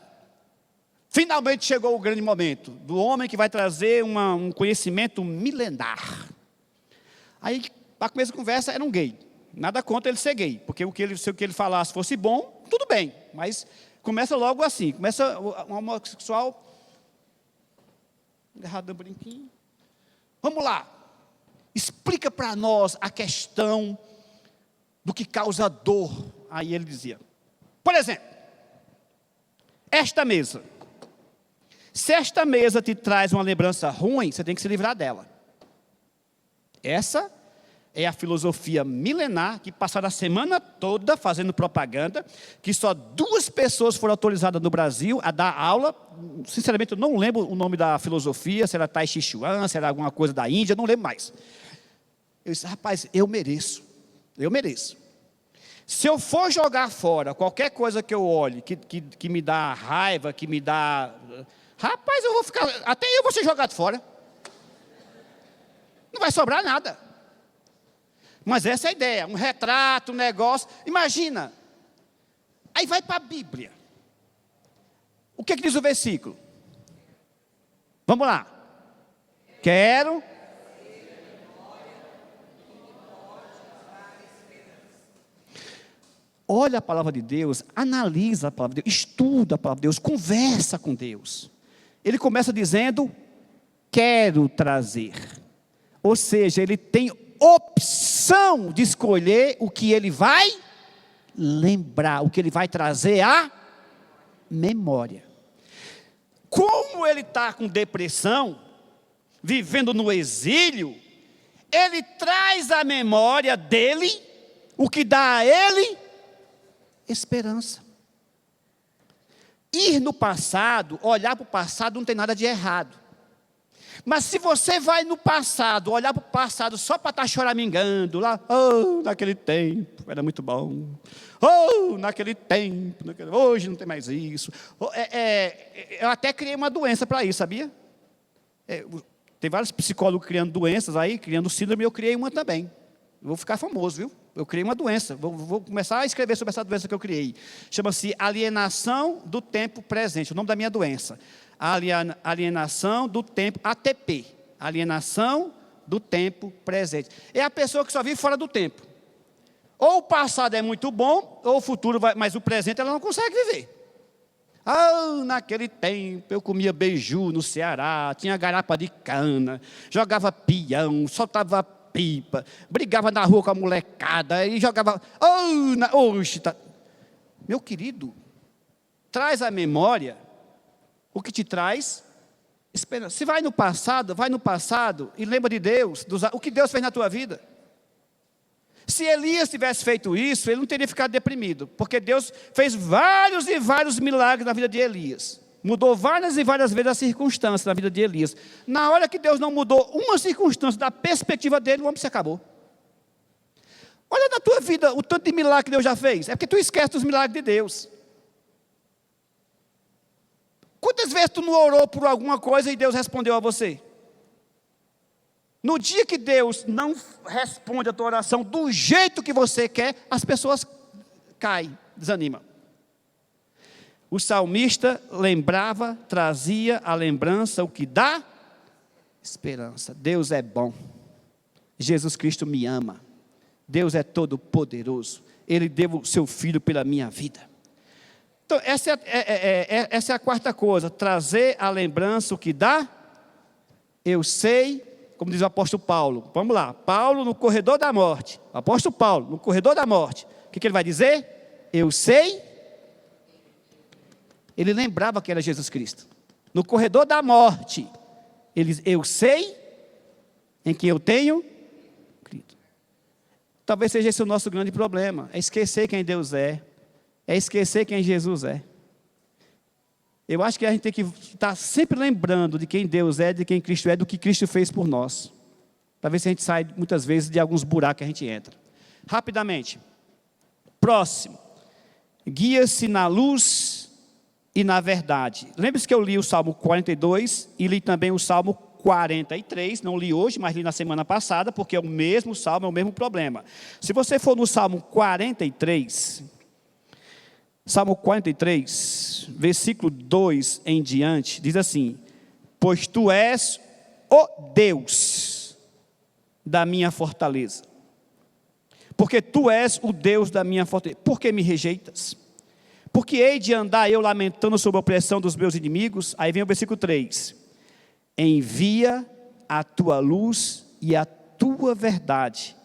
Finalmente chegou o grande momento, do homem que vai trazer um conhecimento milenar. Aí, para começar a conversa, era um gay. Nada contra ele ser gay, porque se o que ele falasse fosse bom, tudo bem. Mas começa logo assim, começa um homossexual, errado um brinquinho. Vamos lá, explica para nós a questão do que causa dor. Aí ele dizia, por exemplo, esta mesa. Se esta mesa te traz uma lembrança ruim, você tem que se livrar dela. Essa é a filosofia milenar que passaram a semana toda fazendo propaganda, que só 2 pessoas foram autorizadas no Brasil a dar aula. Sinceramente, eu não lembro o nome da filosofia, se era Tai Chi Chuan, se era alguma coisa da Índia, não lembro mais. Eu disse, rapaz, eu mereço. Se eu for jogar fora qualquer coisa que eu olhe, que me dá raiva, que me dá... Rapaz, eu vou ficar... Até eu vou ser jogado fora. Não vai sobrar nada. Mas essa é a ideia, um retrato, um negócio. Imagina. Aí vai para a Bíblia. O que diz o versículo? Vamos lá. Quero... Olha a palavra de Deus, analisa a palavra de Deus, estuda a palavra de Deus, conversa com Deus. Ele começa dizendo, quero trazer. Ou seja, ele tem opção de escolher o que ele vai lembrar, o que ele vai trazer à memória. Como ele está com depressão, vivendo no exílio, ele traz à memória dele o que dá a ele esperança. Ir no passado, olhar para o passado não tem nada de errado. Mas se você vai no passado, olhar para o passado só para estar choramingando lá, naquele tempo, era muito bom. Naquele tempo, hoje não tem mais isso. Eu até criei uma doença para isso, sabia? Tem vários psicólogos criando doenças aí, criando síndrome, eu criei uma também. Vou ficar famoso, viu? Eu criei uma doença, vou começar a escrever sobre essa doença que eu criei. Chama-se alienação do tempo presente, o nome da minha doença. Alienação do tempo, ATP, alienação do tempo presente. É a pessoa que só vive fora do tempo. Ou o passado é muito bom, ou o futuro vai, mas o presente ela não consegue viver. Naquele tempo eu comia beiju no Ceará, tinha garapa de cana, jogava peão, soltava pipa, brigava na rua com a molecada e jogava. Meu querido, traz à memória o que te traz esperança. Se vai no passado e lembra de Deus, o que Deus fez na tua vida. Se Elias tivesse feito isso, ele não teria ficado deprimido, porque Deus fez vários e vários milagres na vida de Elias. Mudou várias e várias vezes as circunstâncias na vida de Elias. Na hora que Deus não mudou uma circunstância da perspectiva dele, o homem se acabou. Olha na tua vida o tanto de milagre que Deus já fez. É porque tu esquece dos milagres de Deus. Quantas vezes tu não orou por alguma coisa e Deus respondeu a você? No dia que Deus não responde a tua oração do jeito que você quer, as pessoas caem, desanimam. O salmista lembrava, trazia a lembrança o que dá esperança. Deus é bom. Jesus Cristo me ama. Deus é todo poderoso. Ele deu o seu filho pela minha vida. Então, essa é a quarta coisa. Trazer a lembrança o que dá. Eu sei, como diz o apóstolo Paulo. Vamos lá. Paulo no corredor da morte. O apóstolo Paulo no corredor da morte. O que ele vai dizer? Eu sei. Ele lembrava que era Jesus Cristo. No corredor da morte, eu sei em que eu tenho crido. Talvez seja esse o nosso grande problema. É esquecer quem Deus é. É esquecer quem Jesus é. Eu acho que a gente tem que estar sempre lembrando de quem Deus é, de quem Cristo é, do que Cristo fez por nós. Talvez a gente saia muitas vezes de alguns buracos que a gente entra. Rapidamente. Próximo. Guia-se na luz e na verdade. Lembre-se que eu li o Salmo 42 e li também o Salmo 43, não li hoje, mas li na semana passada, porque é o mesmo Salmo, é o mesmo problema. Se você for no Salmo 43, versículo 2 em diante, diz assim: pois tu és o Deus da minha fortaleza, porque tu és o Deus da minha fortaleza, por que me rejeitas? Porque hei de andar eu lamentando sob a opressão dos meus inimigos? Aí vem o versículo 3, envia a tua luz e a tua verdade,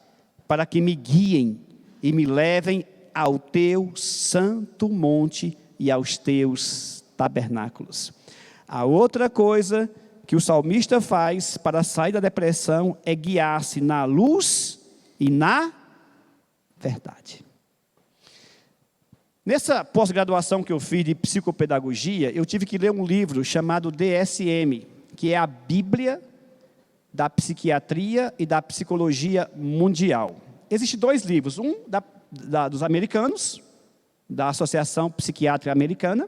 para que me guiem e me levem ao teu santo monte e aos teus tabernáculos. A outra coisa que o salmista faz para sair da depressão é guiar-se na luz e na verdade. Nessa pós-graduação que eu fiz de psicopedagogia, eu tive que ler um livro chamado DSM, que é a Bíblia da psiquiatria e da psicologia mundial. Existem 2 livros, um dos americanos, da Associação Psiquiátrica Americana,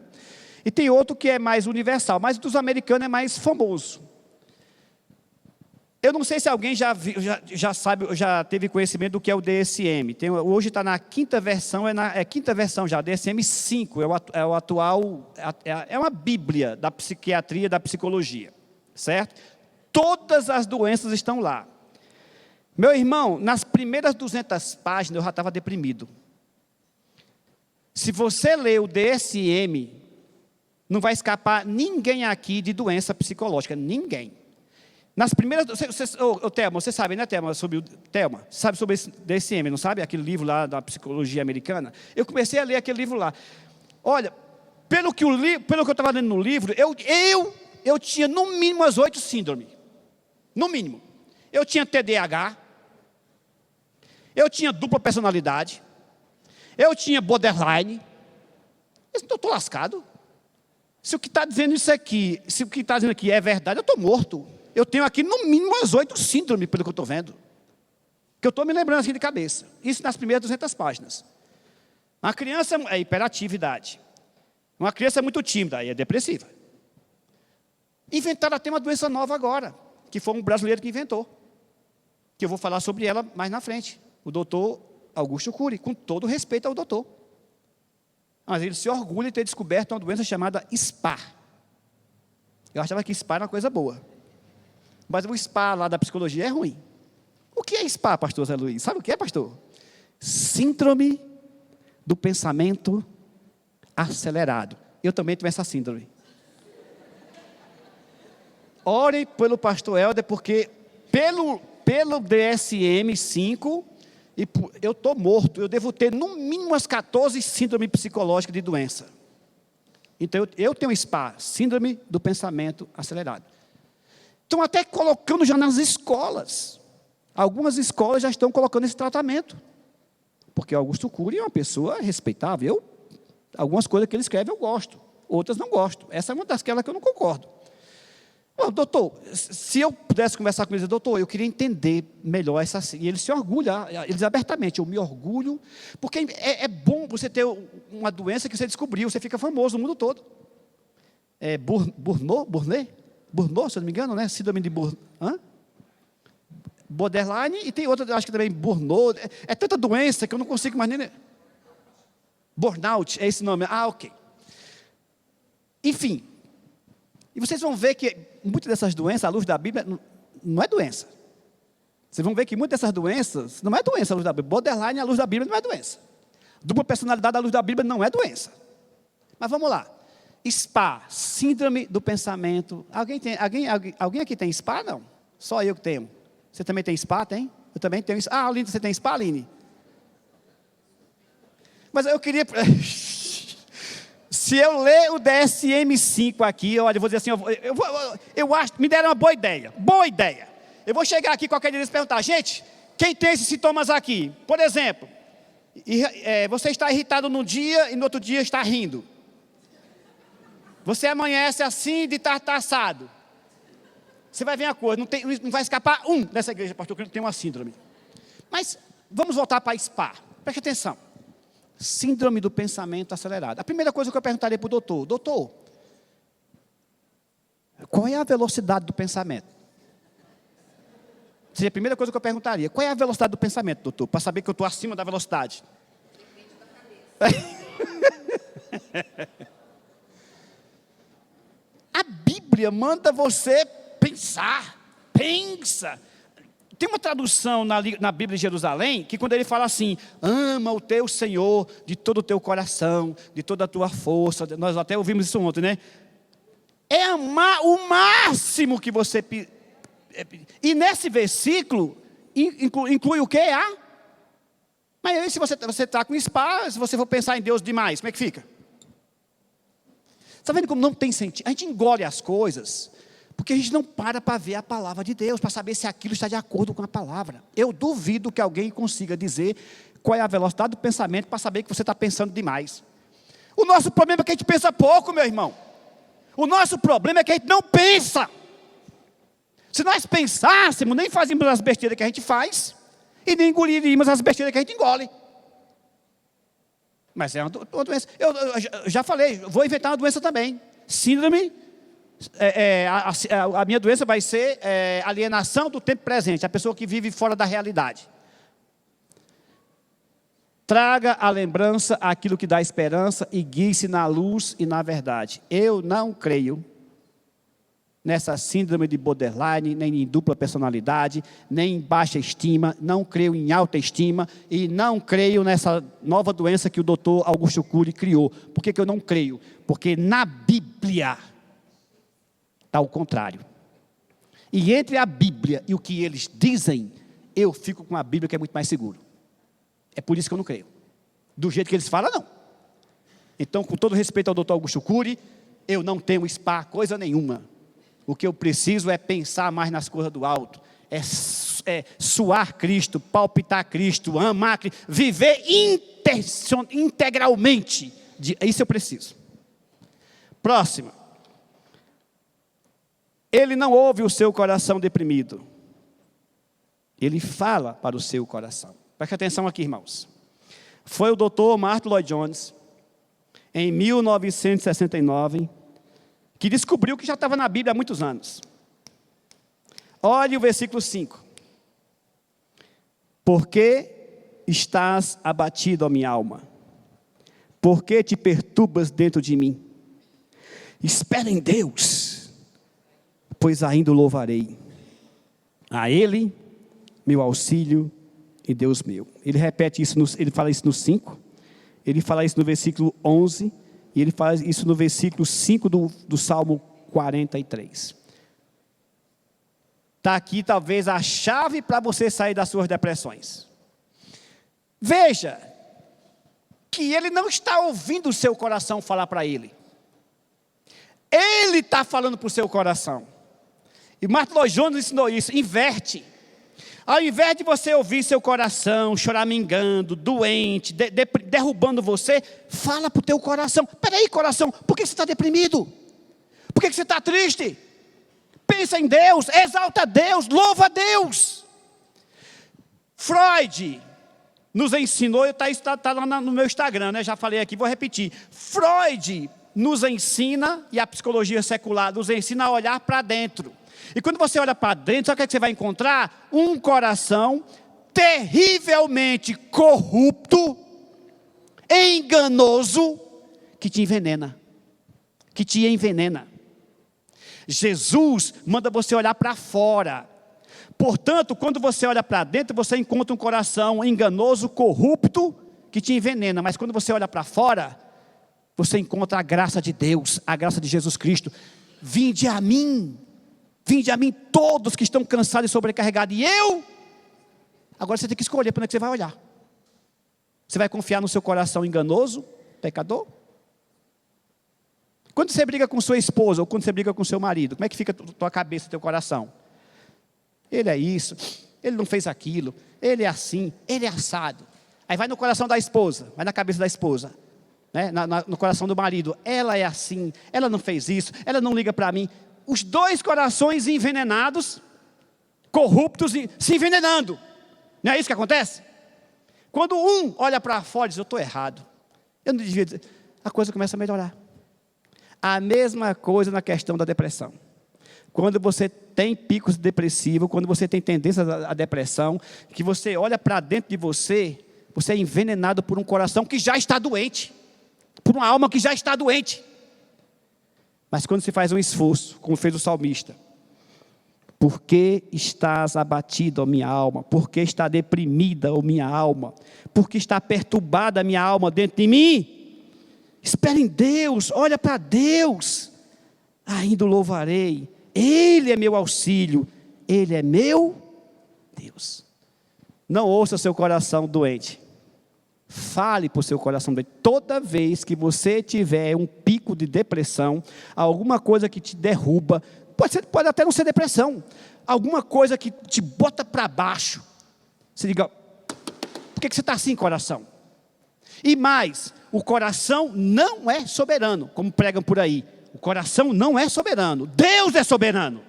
e tem outro que é mais universal, mas dos americanos é mais famoso. Eu não sei se alguém já sabe, já teve conhecimento do que é o DSM. Hoje está na 5ª versão, é 5ª versão já, DSM 5, é o atual, é uma bíblia da psiquiatria e da psicologia, certo? Todas as doenças estão lá. Meu irmão, nas primeiras 200 páginas eu já estava deprimido. Se você ler o DSM, não vai escapar ninguém aqui de doença psicológica, ninguém. Nas primeiras, Thelma, você sabe, né, Thelma, sabe sobre esse DSM, não sabe? Aquele livro lá da psicologia americana. Eu comecei a ler aquele livro lá. Olha, pelo que eu estava lendo no livro, eu tinha no mínimo as 8 síndromes. No mínimo. Eu tinha TDAH, eu tinha dupla personalidade, eu tinha borderline. Eu estou lascado. Se o que está dizendo isso aqui, se o que está dizendo aqui é verdade, eu estou morto. Eu tenho aqui no mínimo as 8 síndromes, pelo que eu estou vendo. Que eu estou me lembrando assim de cabeça. Isso nas primeiras 200 páginas. Uma criança é hiperatividade. Uma criança é muito tímida, aí é depressiva. Inventaram até uma doença nova agora, que foi um brasileiro que inventou. Que eu vou falar sobre ela mais na frente. O doutor Augusto Cury, com todo respeito ao doutor. Mas ele se orgulha de ter descoberto uma doença chamada SPA. Eu achava que SPA era uma coisa boa. Mas o SPA lá da psicologia é ruim. O que é SPA, pastor Zé Luiz? Sabe o que é, pastor? Síndrome do pensamento acelerado. Eu também tenho essa síndrome. Orem pelo pastor Helder, porque pelo DSM-5, eu estou morto. Eu devo ter no mínimo umas 14 síndromes psicológicas de doença. Então eu tenho SPA, síndrome do pensamento acelerado. Estão até colocando já nas escolas. Algumas escolas já estão colocando esse tratamento. Porque Augusto Cury é uma pessoa respeitável. Algumas coisas que ele escreve eu gosto, outras não gosto. Essa é uma daquelas que eu não concordo. Doutor, se eu pudesse conversar com ele, doutor, eu queria entender melhor essa... E ele se orgulha, ele diz abertamente, eu me orgulho, porque é bom você ter uma doença que você descobriu, você fica famoso no mundo todo. Burnout, se eu não me engano, né? Síndrome de borderline, e tem outra, acho que também Burnout. É tanta doença que eu não consigo mais nem... Burnout, é esse nome. Ok. Enfim. E vocês vão ver que muitas dessas doenças, à luz da Bíblia, não é doença. Vocês vão ver que muitas dessas doenças, não é doença à luz da Bíblia. Borderline, à luz da Bíblia, não é doença. Dupla personalidade, à luz da Bíblia, não é doença. Mas vamos lá. SPA, síndrome do pensamento. Alguém aqui tem SPA? Não. Só eu que tenho. Você também tem SPA? Tem? Eu também tenho. Aline, você tem SPA, Aline? Mas eu queria... Se eu ler o DSM-5 aqui, olha, eu vou dizer assim, eu acho, me deram uma boa ideia. Boa ideia. Eu vou chegar aqui qualquer dia e perguntar, gente, quem tem esses sintomas aqui? Por exemplo, você está irritado num dia e no outro dia está rindo. Você amanhece assim de tartaçado. Você vai ver uma coisa, não vai escapar dessa igreja, pastor, que tem uma síndrome. Mas vamos voltar para a SPA. Preste atenção. Síndrome do pensamento acelerado. A primeira coisa que eu perguntaria para o doutor: doutor, qual é a velocidade do pensamento? Seria a primeira coisa que eu perguntaria: qual é a velocidade do pensamento, doutor? Para saber que eu estou acima da velocidade. A Bíblia manda você pensar. Pensa. Tem uma tradução na Bíblia de Jerusalém, que quando ele fala assim: ama o teu Senhor de todo o teu coração, de toda a tua força. Nós até ouvimos isso ontem, né? É amar o máximo que você... E nesse versículo, inclui o quê? Mas aí se você está com spa, se você for pensar em Deus demais, como é que fica? Está vendo como não tem sentido? A gente engole as coisas, porque a gente não para ver a palavra de Deus, para saber se aquilo está de acordo com a palavra. Eu duvido que alguém consiga dizer qual é a velocidade do pensamento, para saber que você está pensando demais. O nosso problema é que a gente pensa pouco, meu irmão. O nosso problema é que a gente não pensa. Se nós pensássemos, nem fazíamos as besteiras que a gente faz, e nem engoliríamos as besteiras que a gente engole. Mas é uma doença. Eu já falei, vou inventar uma doença também. Síndrome, a minha doença vai ser alienação do tempo presente, a pessoa que vive fora da realidade. Traga à lembrança aquilo que dá esperança e guie-se na luz e na verdade. Eu não creio nessa síndrome de borderline, nem em dupla personalidade, nem em baixa estima, não creio em alta estima e não creio nessa nova doença que o doutor Augusto Cury criou. Por que eu não creio? Porque na Bíblia está o contrário. E entre a Bíblia e o que eles dizem, eu fico com a Bíblia que é muito mais seguro. É por isso que eu não creio. Do jeito que eles falam, não. Então, com todo respeito ao doutor Augusto Cury, eu não tenho spa coisa nenhuma. O que eu preciso é pensar mais nas coisas do alto. É suar Cristo, palpitar Cristo, amar Cristo, viver integralmente. Isso eu preciso. Próxima. Ele não ouve o seu coração deprimido. Ele fala para o seu coração. Preste atenção aqui, irmãos. Foi o Dr. Martyn Lloyd-Jones, em 1969, que descobriu que já estava na Bíblia há muitos anos. Olhe o versículo 5. Por que estás abatido, ó minha alma? Por que te perturbas dentro de mim? Espera em Deus, pois ainda o louvarei. A Ele, meu auxílio e Deus meu. Ele repete isso, ele fala isso no 5, ele fala isso no versículo 11, e ele fala isso no versículo 5 do Salmo 43. Está aqui talvez a chave para você sair das suas depressões. Veja, que ele não está ouvindo o seu coração falar para ele. Ele está falando para o seu coração. E Martyn Lloyd-Jones ensinou isso, inverte. Ao invés de você ouvir seu coração choramingando, doente, derrubando você, fala para o teu coração. Peraí, coração, por que você está deprimido? Por que você está triste? Pensa em Deus, exalta Deus, louva a Deus. Freud nos ensinou, está lá no meu Instagram, né? Já falei aqui, vou repetir. Freud nos ensina, e a psicologia secular nos ensina a olhar para dentro. E quando você olha para dentro, sabe o que você vai encontrar? Um coração terrivelmente corrupto, enganoso, que te envenena. Que te envenena. Jesus manda você olhar para fora. Portanto, quando você olha para dentro, você encontra um coração enganoso, corrupto, que te envenena. Mas quando você olha para fora, você encontra a graça de Deus, a graça de Jesus Cristo. Vinde a mim todos que estão cansados e sobrecarregados. E eu? Agora você tem que escolher para onde é que você vai olhar. Você vai confiar no seu coração enganoso, pecador? Quando você briga com sua esposa, ou quando você briga com seu marido, como é que fica a tua cabeça, teu coração? Ele é isso, ele não fez aquilo, ele é assim, ele é assado. Aí vai no coração da esposa, vai na cabeça da esposa, né? No coração do marido, ela é assim, ela não fez isso, ela não liga para mim. Os dois corações envenenados, corruptos, se envenenando. Não é isso que acontece? Quando um olha para fora e diz, eu estou errado, eu não devia dizer, a coisa começa a melhorar. A mesma coisa na questão da depressão. Quando você tem picos depressivos, quando você tem tendência à depressão, que você olha para dentro de você, você é envenenado por um coração que já está doente, por uma alma que já está doente. Mas quando se faz um esforço, como fez o salmista, por que estás abatido, ó minha alma? Por que está deprimida, ó minha alma? Por que está perturbada a minha alma dentro de mim? Espera em Deus, olha para Deus. Ainda o louvarei. Ele é meu auxílio. Ele é meu Deus. Não ouça seu coração doente. Fale para o seu coração doente. Toda vez que você tiver um pico de depressão, alguma coisa que te derruba, pode até não ser depressão, alguma coisa que te bota para baixo, você diga, por que você está assim, coração? E mais, o coração não é soberano, como pregam por aí. O coração não é soberano, Deus é soberano.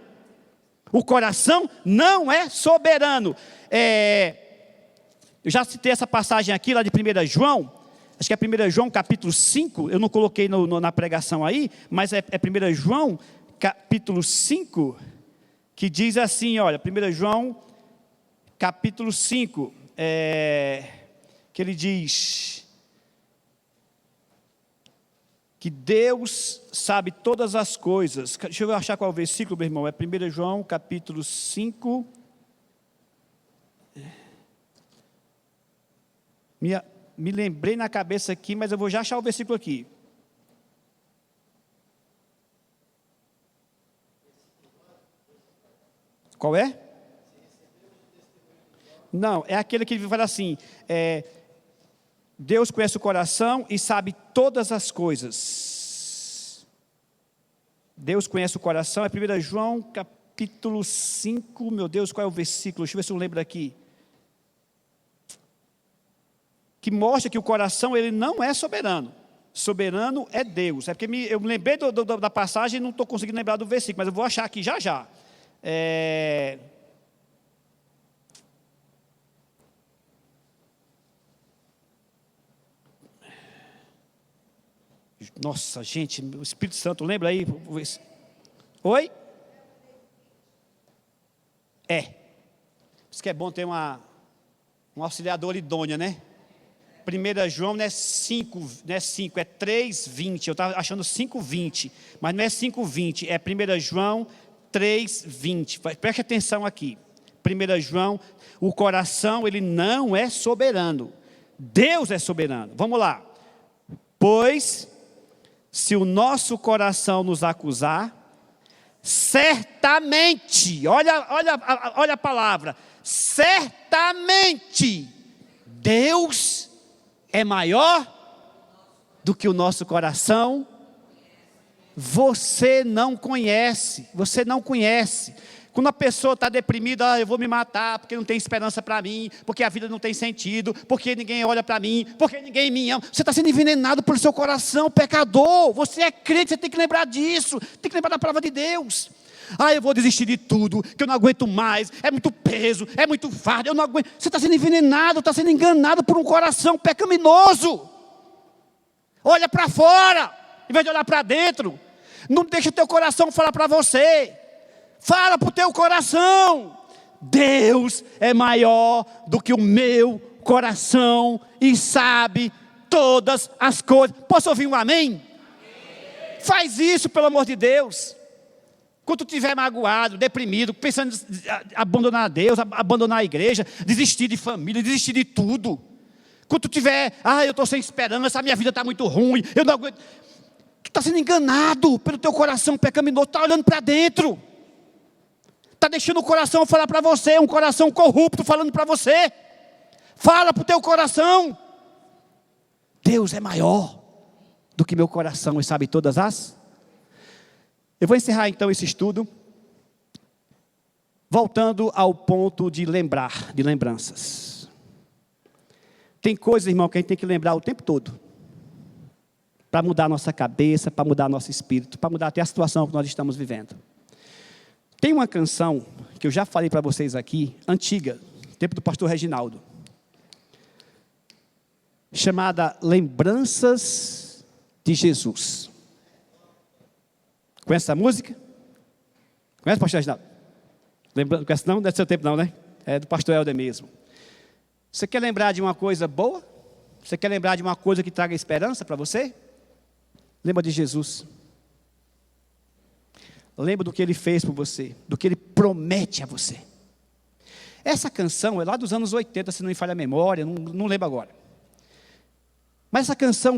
O coração não é soberano. Eu já citei essa passagem aqui, lá de 1 João, acho que é 1 João capítulo 5, eu não coloquei na pregação aí, mas é 1 João capítulo 5, que diz assim, olha, 1 João capítulo 5, que ele diz que Deus sabe todas as coisas. Deixa eu achar qual é o versículo, meu irmão. É 1 João capítulo 5. Me lembrei na cabeça aqui, mas eu vou já achar o versículo aqui. Qual é? Não, é aquele que fala assim, Deus conhece o coração e sabe todas as coisas. Deus conhece o coração, é 1 João capítulo 5, meu Deus, qual é o versículo? Deixa eu ver se eu lembro aqui. Que mostra que o coração, ele não é soberano. Soberano é Deus. É porque eu me lembrei da passagem e não estou conseguindo lembrar do versículo, mas eu vou achar aqui já já. Nossa, gente, o Espírito Santo, lembra aí? Oi? Isso que é bom ter uma auxiliadora idônea, né? 1 João não é 5, é 3:20. Eu estava achando 5:20, mas não é 5:20, é 1 João 3:20. Preste atenção aqui. 1 João, o coração, ele não é soberano. Deus é soberano. Vamos lá. Pois, se o nosso coração nos acusar, certamente, olha a palavra, certamente, Deus é maior do que o nosso coração. Você não conhece. Quando a pessoa está deprimida, eu vou me matar, porque não tem esperança para mim, porque a vida não tem sentido, porque ninguém olha para mim, porque ninguém me ama. Você está sendo envenenado pelo seu coração, pecador. Você é crente, você tem que lembrar disso, tem que lembrar da palavra de Deus. Eu vou desistir de tudo, que eu não aguento mais, é muito peso, é muito fardo, eu não aguento. Você está sendo envenenado, está sendo enganado por um coração pecaminoso. Olha para fora, em vez de olhar para dentro. Não deixa o teu coração falar para você. Fala para o teu coração. Deus é maior do que o meu coração e sabe todas as coisas. Posso ouvir um amém? Amém. Faz isso, pelo amor de Deus. Quando tu estiver magoado, deprimido, pensando em abandonar Deus, abandonar a igreja, desistir de família, desistir de tudo. Quando tu estiver, eu estou sem esperança, a minha vida está muito ruim, eu não aguento. Tu está sendo enganado pelo teu coração pecaminoso, está olhando para dentro. Está deixando o coração falar para você, um coração corrupto falando para você. Fala para o teu coração. Deus é maior do que meu coração e sabe todas as. Eu vou encerrar então esse estudo, voltando ao ponto de lembrar, de lembranças. Tem coisas, irmão, que a gente tem que lembrar o tempo todo, para mudar a nossa cabeça, para mudar nosso espírito, para mudar até a situação que nós estamos vivendo. Tem uma canção, que eu já falei para vocês aqui, antiga, tempo do pastor Reginaldo. chamada Lembranças de Jesus. Conhece essa música? Conhece, pastor Reginaldo? Não conhece não? Não é do seu tempo não, né? É do pastor Helder mesmo. Você quer lembrar de uma coisa boa? Você quer lembrar de uma coisa que traga esperança para você? Lembra de Jesus. Lembra do que Ele fez por você, do que Ele promete a você. Essa canção é lá dos anos 80, se não me falha a memória, não lembro agora. Mas essa canção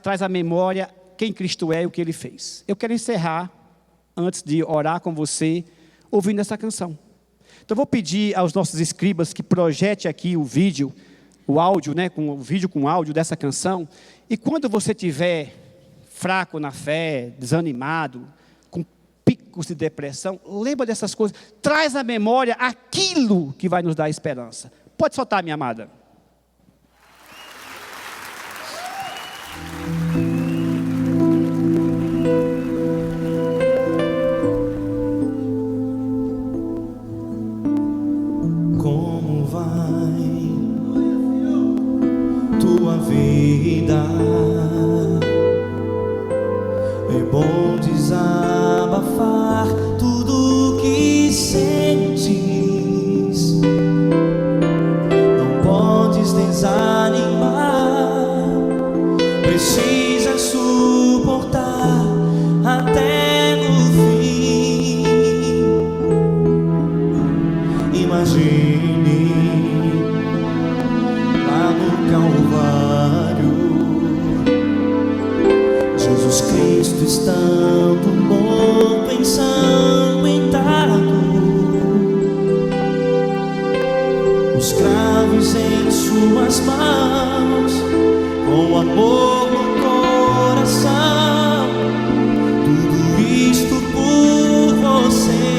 traz à memória quem Cristo é e o que Ele fez. Eu quero encerrar, antes de orar com você, ouvindo essa canção. Então, vou pedir aos nossos escribas que projete aqui o vídeo, o áudio, né, o vídeo com áudio dessa canção. E quando você estiver fraco na fé, desanimado, com picos de depressão, lembra dessas coisas. Traz à memória aquilo que vai nos dar esperança. Pode soltar, minha amada. Vida, é bom desabafar tudo que sentes. Não podes desanimar, precisa suportar até no fim. Imagine lá no Calvário, Jesus Cristo estando morto, ensanguentado, os cravos em suas mãos, com amor no coração, tudo isto por você.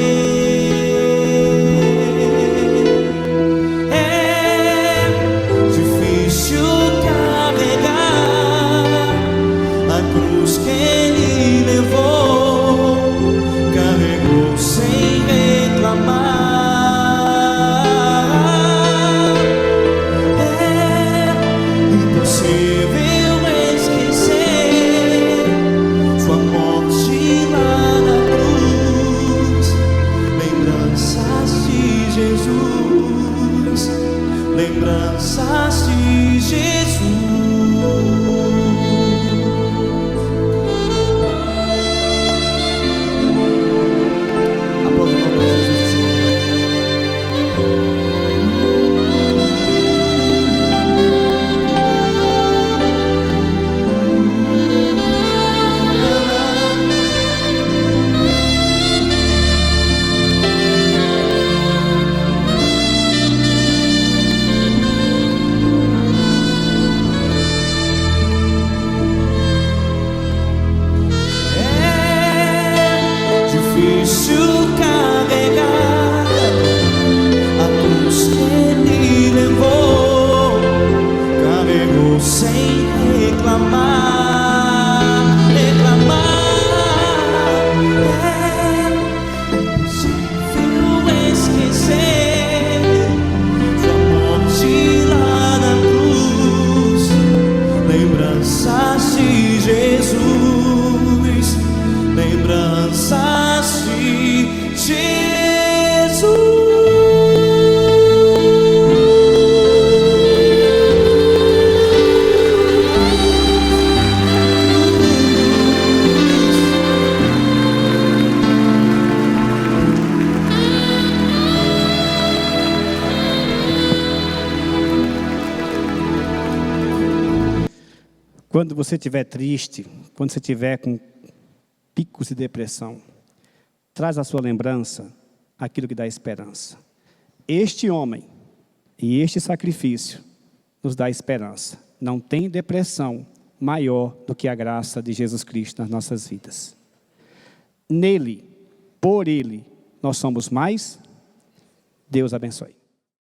Lembranças de Jesus. Aplauda o nome de Jesus. Difícil carregar a cruz que Ele levou, carregou sem reclamar. É impossível esquecer sua morte lá na cruz. Lembranças de Jesus, lembranças de Jesus. Quando você estiver triste, quando você estiver com picos de depressão, traz à sua lembrança aquilo que dá esperança. Este homem e este sacrifício nos dá esperança. Não tem depressão maior do que a graça de Jesus Cristo nas nossas vidas. Nele, por Ele, nós somos mais. Deus abençoe.